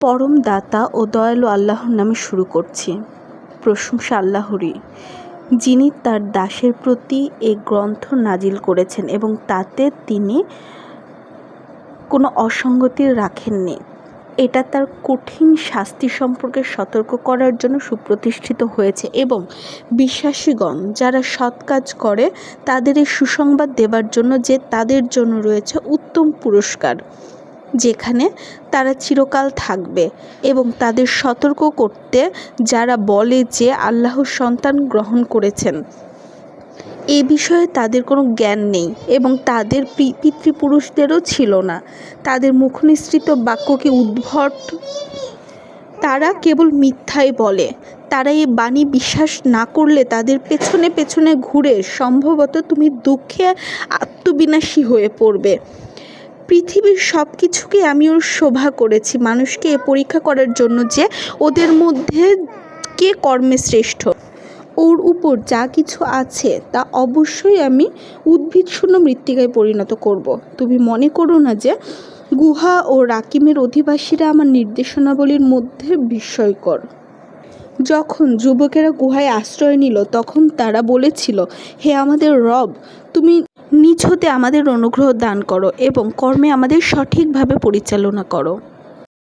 পরম দাতা ও দয়ালু আল্লাহর নামে শুরু করছি। প্রশংসা আল্লাহরই, যিনি তার দাসের প্রতি এই গ্রন্থ নাজিল করেছেন এবং তাতে তিনি কোনো অসঙ্গতি রাখেননি। এটা তার কঠিন শাস্তি সম্পর্কে সতর্ক করার জন্য সুপ্রতিষ্ঠিত হয়েছে এবং বিশ্বাসীগণ যারা সৎ কাজ করে তাদের এই সুসংবাদ দেবার জন্য যে তাদের জন্য রয়েছে উত্তম পুরস্কার, যেখানে তারা চিরকাল থাকবে, এবং তাদের সতর্ক করতে যারা বলে যে আল্লাহর সন্তান গ্রহণ করেছেন এ বিষয়ে তাদের কোনো জ্ঞান নেই এবং তাদের পিতৃপুরুষদেরও ছিল না। তাদের মুখনিসৃত বাক্য কি উদ্ভট? তারা কেবল মিথ্যাই বলে। তারা এই বাণী বিশ্বাস না করলে তাদের পেছনে পেছনে ঘুরে সম্ভবত তুমি দুঃখে আত্মবিনাশী হয়ে পড়বে। পৃথিবীর সব কিছুকে আমি ওর শোভা করেছি মানুষকে এ পরীক্ষা করার জন্য যে ওদের মধ্যে কে কর্মে শ্রেষ্ঠ। ওর উপর যা কিছু আছে তা অবশ্যই আমি উদ্ভিদশূন্য মৃত্তিকায় পরিণত করব। তুমি মনে করো না যে গুহা ও রাকিমের অধিবাসীরা আমার নির্দেশনাবলীর মধ্যে বিস্ময়কর। যখন যুবকেরা গুহায় আশ্রয় নিল তখন তারা বলেছিল, হে আমাদের রব, তুমি নিজ হতে আমাদের অনুগ্রহ দান করো এবং কর্মে আমাদের সঠিকভাবে পরিচালনা করো।